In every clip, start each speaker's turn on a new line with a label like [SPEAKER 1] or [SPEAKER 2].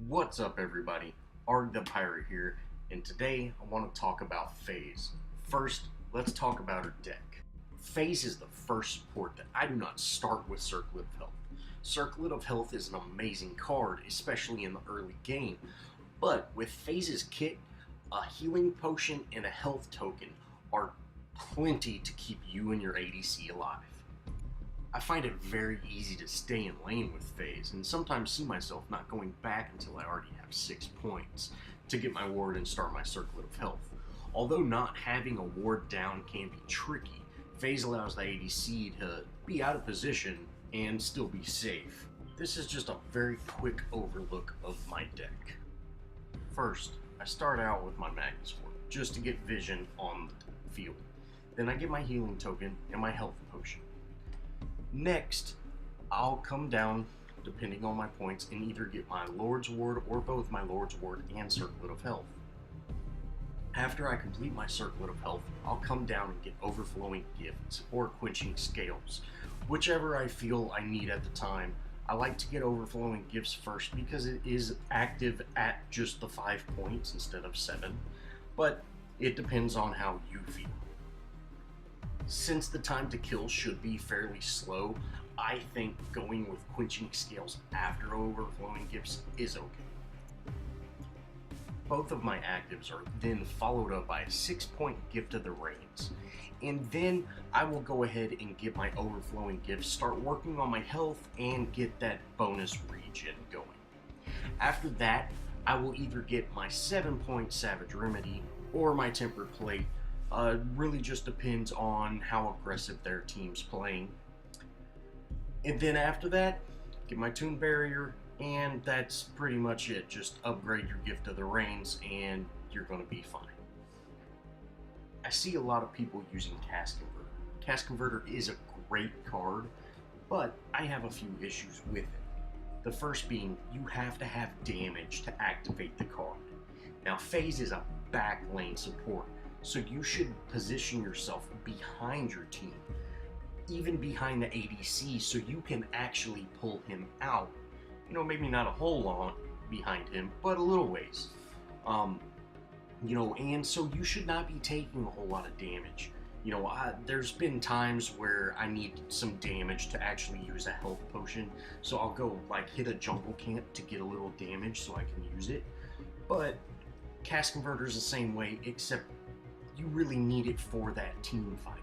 [SPEAKER 1] What's up, everybody? Arrg the Pirate here, and today I want to talk about Phase. First, let's talk about her deck. Phase is the first support that I do not start with Circlet of Health. Circlet of Health is an amazing card, especially in the early game, but with Phase's kit, a healing potion and a health token are plenty to keep you and your ADC alive. I find it very easy to stay in lane with Phase, and sometimes see myself not going back until I already have 6 points to get my ward and start my Circlet of Health. Although not having a ward down can be tricky, Phase allows the ADC to be out of position and still be safe. This is just a very quick overlook of my deck. First, I start out with my Magnus Ward, just to get vision on the field. Then I get my healing token and my health potion. Next, I'll come down, depending on my points, and either get my Lord's Ward or both my Lord's Ward and Circlet of Health. After I complete my Circlet of Health, I'll come down and get Overflowing Gifts or Quenching Scales, whichever I feel I need at the time. I like to get Overflowing Gifts first because it is active at just the 5 points instead of 7, but it depends on how you feel. Since the time to kill should be fairly slow, I think going with Quenching Scales after Overflowing Gifts is okay. Both of my actives are then followed up by a 6-point Gift of the Rains, and then I will go ahead and get my Overflowing Gifts, start working on my health, and get that bonus regen going. After that, I will either get my 7-point Savage Remedy or my Tempered Plate. Really just depends on how aggressive their team's playing. And then after that, get my Tomb Barrier, and that's pretty much it. Just upgrade your Gift of the Rains and you're going to be fine. I see a lot of people using Cast Converter. Cast Converter is a great card, but I have a few issues with it. The first being, you have to have damage to activate the card. Now, Phase is a back lane support, so you should position yourself behind your team, even behind the ADC, so you can actually pull him out. You know, maybe not a whole lot behind him, but a little ways. And so you should not be taking a whole lot of damage. There's been times where I need some damage to actually use a health potion, so I'll go hit a jungle camp to get a little damage so I can use it. But Cast Converter is the same way, except you really need it for that team fight.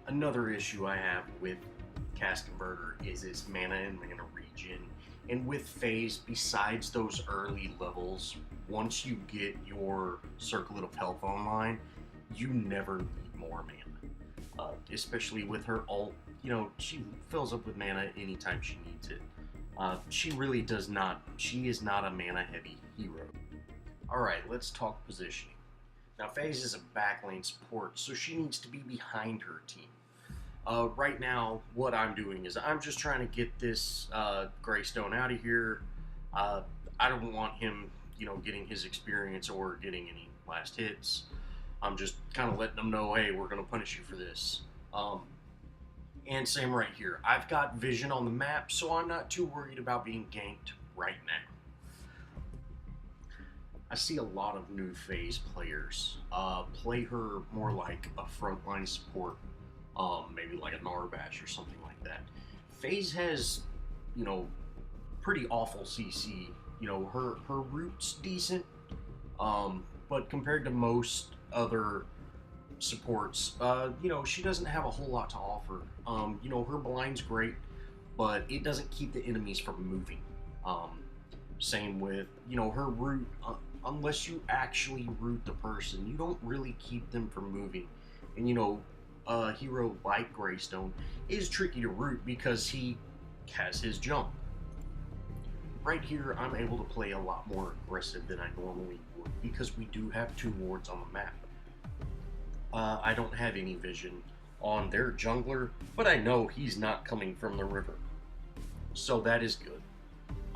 [SPEAKER 1] Another issue I have with Cast Converter is its mana and mana regen. And with Phase, besides those early levels, once you get your Circlet of Health online, you never need more mana. Especially with her ult, she fills up with mana anytime she needs it. She really does not, she is not a mana heavy hero. Alright, let's talk positioning. Now, Phase is a backlane support, so she needs to be behind her team. Right now, what I'm doing is I'm just trying to get this Greystone out of here. I don't want him, getting his experience or getting any last hits. I'm just kind of letting them know, hey, we're going to punish you for this. And same right here. I've got vision on the map, so I'm not too worried about being ganked right now. I see a lot of new Phase players play her more like a frontline support, maybe like a Narbash or something like that. Phase has, pretty awful CC. Her root's decent, but compared to most other supports, she doesn't have a whole lot to offer. Her blind's great, but it doesn't keep the enemies from moving. Same with, her root. Unless you actually root the person, you don't really keep them from moving. And a hero like Greystone is tricky to root because he has his jump. Right here, I'm able to play a lot more aggressive than I normally would because we do have 2 wards on the map. I don't have any vision on their jungler, but I know he's not coming from the river. So that is good.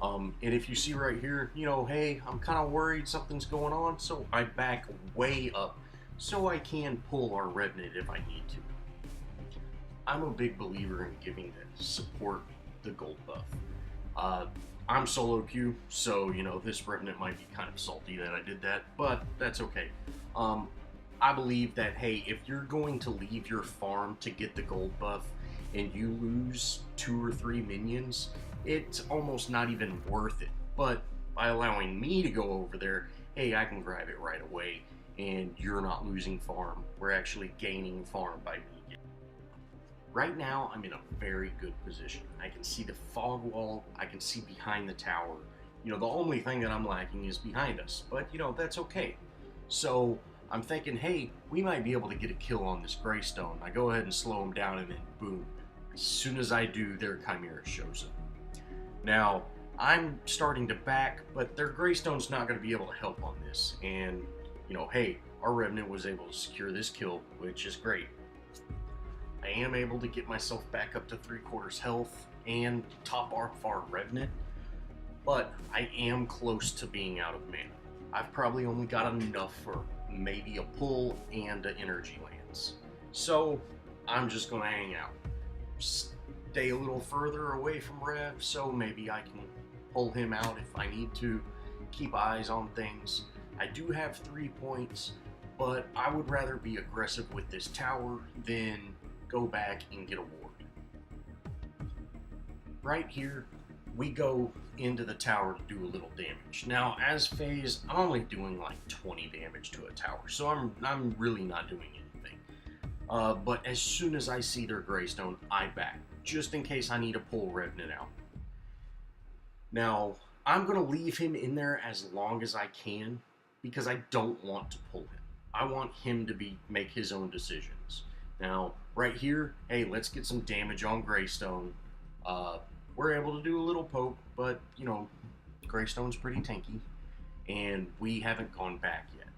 [SPEAKER 1] And if you see right here, hey, I'm kind of worried something's going on, so I back way up so I can pull our Revenant if I need to. I'm a big believer in giving the support the gold buff. I'm solo queue, so you know this Revenant might be kind of salty that I did that, but that's okay. Um, I believe that hey, if you're going to leave your farm to get the gold buff and you lose 2 or 3 minions, it's almost not even worth it. But by allowing me to go over there, hey, I can grab it right away, and you're not losing farm. We're actually gaining farm by me. Right now, I'm in a very good position. I can see the fog wall, I can see behind the tower. You know, the only thing that I'm lacking is behind us, but you know, that's okay. So I'm thinking, hey, we might be able to get a kill on this Greystone. I go ahead and slow him down, and then boom. As soon as I do, their Chimera shows up. Now, I'm starting to back, but their Greystone's not going to be able to help on this. And, you know, hey, our Revenant was able to secure this kill, which is great. I am able to get myself back up to 3/4 health and top our Revenant, but I am close to being out of mana. I've probably only got enough for maybe a pull and an energy lance. So I'm just going to hang out. Stay a little further away from Rev, so maybe I can pull him out if I need to. Keep eyes on things. I do have 3 points, but I would rather be aggressive with this tower than go back and get a ward. Right here, we go into the tower to do a little damage. Now, as phase, I'm only doing like 20 damage to a tower, so I'm really not doing anything. But as soon as I see their Greystone, I back, just in case I need to pull Revenant out. Now, I'm going to leave him in there as long as I can, because I don't want to pull him. I want him to make his own decisions. Now, right here, hey, let's get some damage on Greystone. We're able to do a little poke, but, you know, Greystone's pretty tanky, and we haven't gone back yet.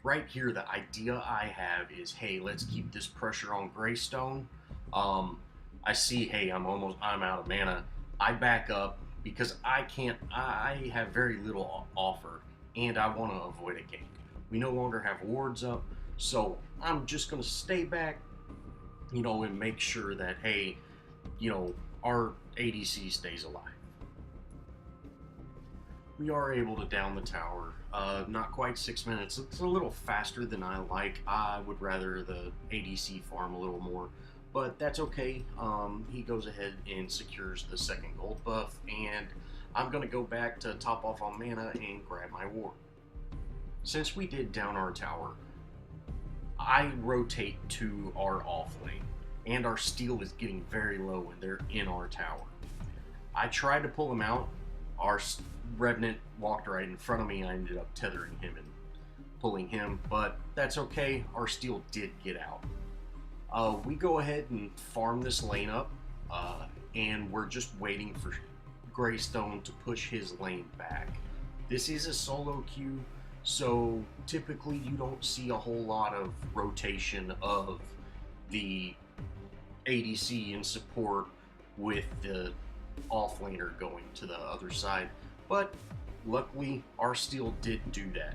[SPEAKER 1] Right here, the idea I have is, hey, let's keep this pressure on Greystone. I see, hey, I'm out of mana. I back up because I have very little offer, and I want to avoid a gank. We no longer have wards up, so I'm just going to stay back, you know, and make sure that, hey, you know, our ADC stays alive. We are able to down the tower. Not quite 6 minutes. It's a little faster than I like. I would rather the ADC farm a little more, but that's okay. He goes ahead and secures the second gold buff, and I'm going to go back to top off on mana and grab my ward. Since we did down our tower, I rotate to our off lane, and our steal is getting very low when they're in our tower. I tried to pull him out. Our Revenant walked right in front of me. I ended up tethering him and pulling him, but that's okay. Our steal did get out. We go ahead and farm this lane up, and we're just waiting for Greystone to push his lane back. This is a solo queue, so typically you don't see a whole lot of rotation of the ADC in support with the offlaner going to the other side, but luckily our steal did do that.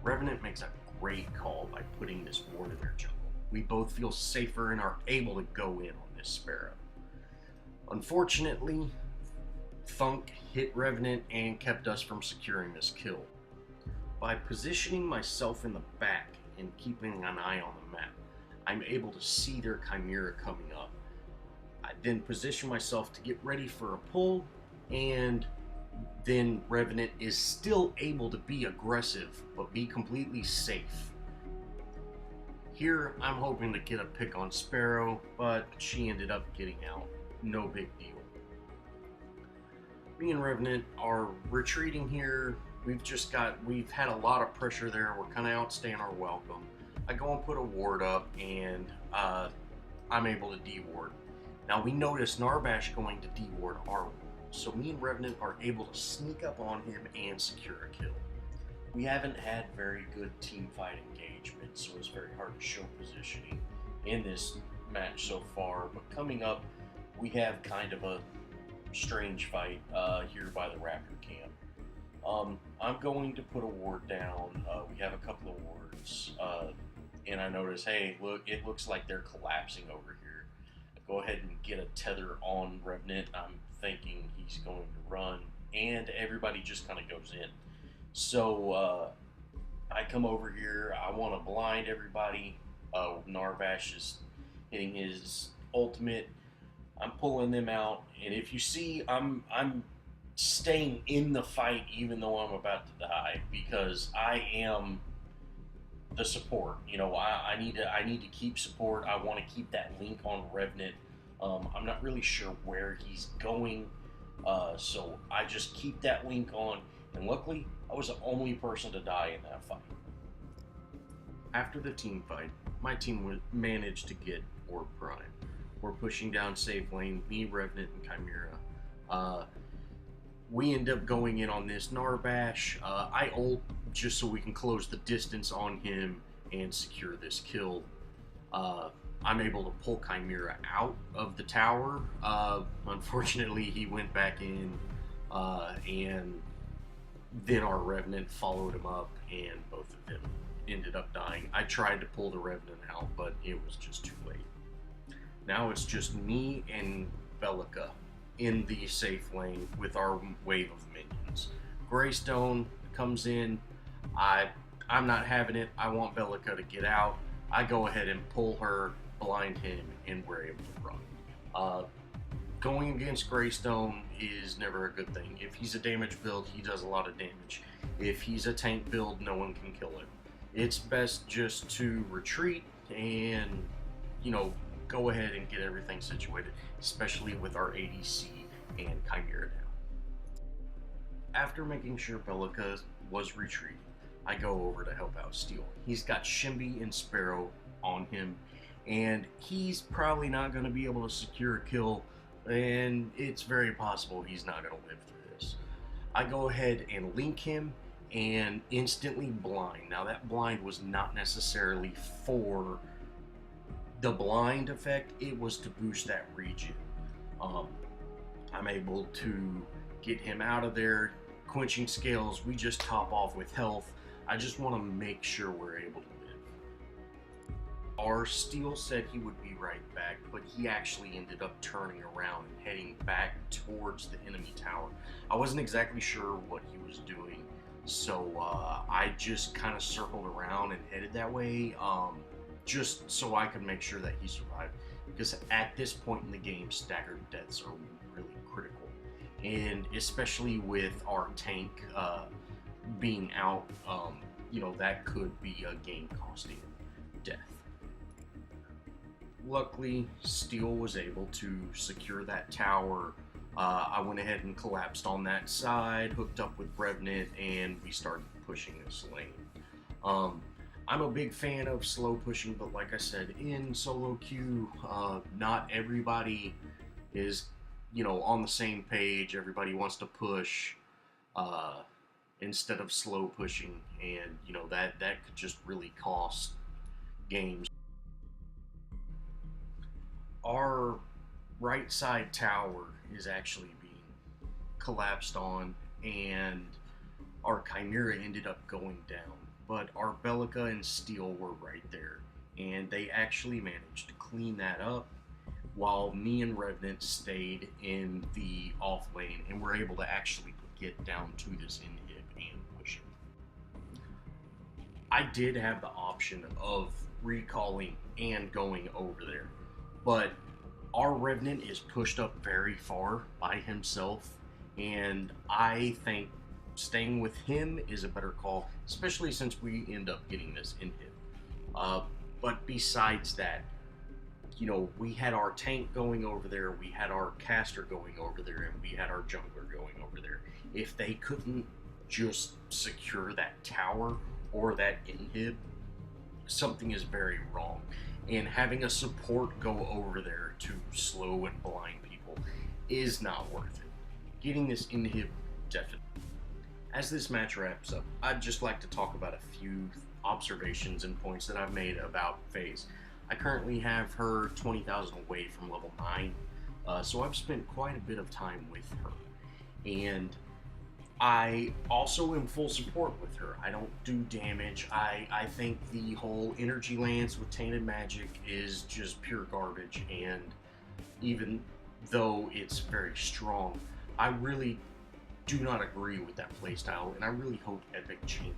[SPEAKER 1] Revenant makes a great call by putting this ward in their jungle. We both feel safer and are able to go in on this Sparrow. Unfortunately, Thunk hit Revenant and kept us from securing this kill. By positioning myself in the back and keeping an eye on the map, I'm able to see their Chimera coming up. I then position myself to get ready for a pull, and then Revenant is still able to be aggressive, but be completely safe. Here, I'm hoping to get a pick on Sparrow, but she ended up getting out. No big deal. Me and Revenant are retreating here. We've had a lot of pressure there. We're kind of outstaying our welcome. I go and put a ward up, and I'm able to de-ward. Now we notice Narbash going to de-ward our ward, so me and Revenant are able to sneak up on him and secure a kill. We haven't had very good team fight engagement, so it's very hard to show positioning in this match so far, but coming up we have kind of a strange fight here by the Raptor camp. I'm going to put a ward down. We have a couple of wards, and I notice, hey, look, it looks like they're collapsing over here. go ahead and get a tether on Revenant. I'm thinking he's going to run, and everybody just kind of goes in. So I come over here. I want to blind everybody. Narvash is hitting his ultimate. I'm pulling them out, and if you see, I'm staying in the fight even though I'm about to die because I am the support. I need to keep support. I want to keep that link on Revenant. I'm not really sure where he's going, so I just keep that link on. And luckily, I was the only person to die in that fight. After the team fight, my team managed to get Orb Prime. We're pushing down safe lane, me, Revenant, and Chimera. We end up going in on this Narvash. I ult just so we can close the distance on him and secure this kill. I'm able to pull Chimera out of the tower. Unfortunately, he went back in, and then our Revenant followed him up, and both of them ended up dying. I tried to pull the Revenant out, but it was just too late. Now it's just me and Bellica in the safe lane with our wave of minions. Greystone comes in. I'm not having it. I want Bellica to get out. I go ahead and pull her, blind him, and we're able to run. Going against Greystone is never a good thing. If he's a damage build, he does a lot of damage. If he's a tank build, no one can kill him. It's best just to retreat and, go ahead and get everything situated, especially with our ADC and Chimera down. After making sure Bellica was retreating, I go over to help out Steel. He's got Shimby and Sparrow on him, and he's probably not going to be able to secure a kill, and it's very possible he's not going to live through this. I go ahead and link him and instantly blind. Now that blind was not necessarily for the blind effect, it was to boost that region. I'm able to get him out of there. Quenching Scales, we just top off with health. I just want to make sure we're able to live. Our Steel said he would be right back, but he actually ended up turning around and heading back towards the enemy tower. I wasn't exactly sure what he was doing, so I just kind of circled around and headed that way, just so I could make sure that he survived. Because at this point in the game, staggered deaths are really critical, and especially with our tank being out, that could be a game-costing death. Luckily, Steel was able to secure that tower. I went ahead and collapsed on that side, hooked up with Revenant, and we started pushing this lane. I'm a big fan of slow pushing, but like I said, in solo queue, not everybody is, on the same page. Everybody wants to push instead of slow pushing, and that could just really cost games. Our right side tower is actually being collapsed on, and our Chimera ended up going down. But our Bellica and Steel were right there, and they actually managed to clean that up while me and Revenant stayed in the off lane and were able to actually get down to this inhib and push it. I did have the option of recalling and going over there, but our Revenant is pushed up very far by himself, and I think staying with him is a better call, especially since we end up getting this inhib. But besides that, we had our tank going over there, we had our caster going over there, and we had our jungler going over there. If they couldn't just secure that tower or that inhib, something is very wrong. And having a support go over there to slow and blind people is not worth it. Getting this inhib, definitely. As this match wraps up, I'd just like to talk about a few observations and points that I've made about FaZe. I currently have her 20,000 away from level 9, so I've spent quite a bit of time with her. And I also am full support with her. I don't do damage. I think the whole energy lance with Tainted Magic is just pure garbage, and even though it's very strong. I really do not agree with that playstyle, and I really hope Epic change.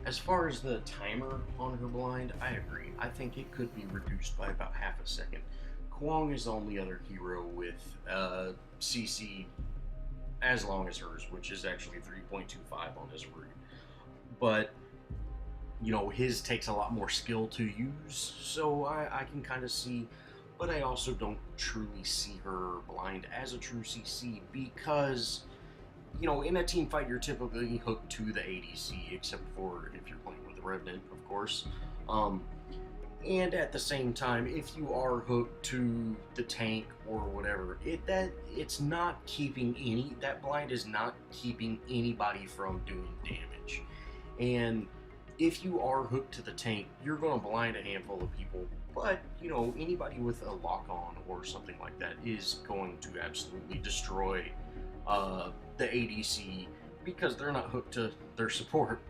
[SPEAKER 1] As far as the timer on her blind, I agree. I think it could be reduced by about half a second. Kwong is the only other hero with CC as long as hers, which is actually 3.25 on his root. But, you know, his takes a lot more skill to use, so I can kind of see, but I also don't truly see her blind as a true CC because, you know, in a team fight, you're typically hooked to the ADC, except for if you're playing with the Revenant, of course. And at the same time, if you are hooked to the tank or whatever, it's not keeping that blind is not keeping anybody from doing damage. And if you are hooked to the tank, you're going to blind a handful of people, but, you know, anybody with a lock-on or something like that is going to absolutely destroy the ADC because they're not hooked to their support.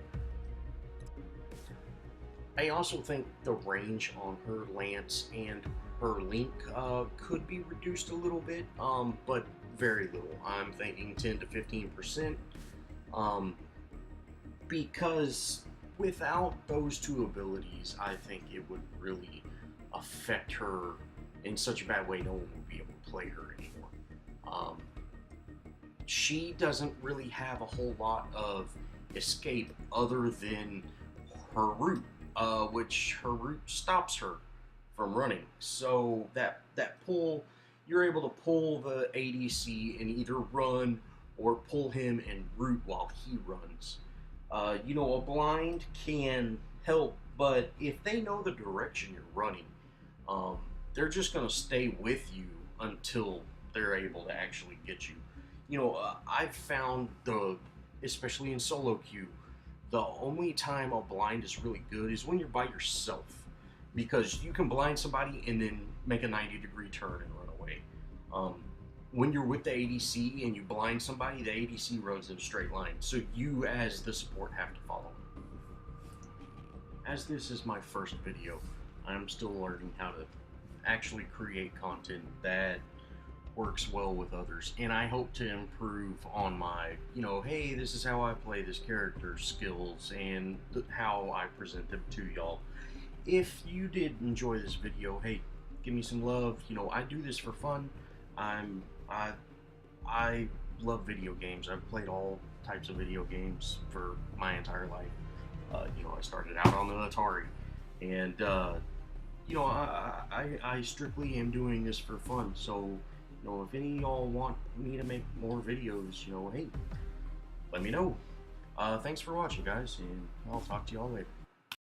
[SPEAKER 1] I also think the range on her Lance and her Link could be reduced a little bit, but very little. I'm thinking 10 to 15%, because without those two abilities, I think it would really affect her in such a bad way no one would be able to play her anymore. She doesn't really have a whole lot of escape other than her root. Which her root stops her from running. So that pull, you're able to pull the ADC and either run or pull him and root while he runs. You know, a blind can help, but if they know the direction you're running, they're just going to stay with you until they're able to actually get you. You know, I've found especially in solo queue, the only time a blind is really good is when you're by yourself, because you can blind somebody and then make a 90-degree turn and run away. When you're with the ADC and you blind somebody, the ADC runs in a straight line, so you as the support have to follow. As this is my first video, I'm still learning how to actually create content that works well with others, and I hope to improve on my, you know, hey, this is how I play this character skills and how I present them to y'all. If you did enjoy this video, hey, give me some love. You know, I do this for fun. I love video games. I've played all types of video games for my entire life. You know, I started out on the Atari, and you know, I strictly am doing this for fun. So, you know, if any of y'all want me to make more videos, you know, hey, let me know. Thanks for watching, guys, and I'll talk to y'all later.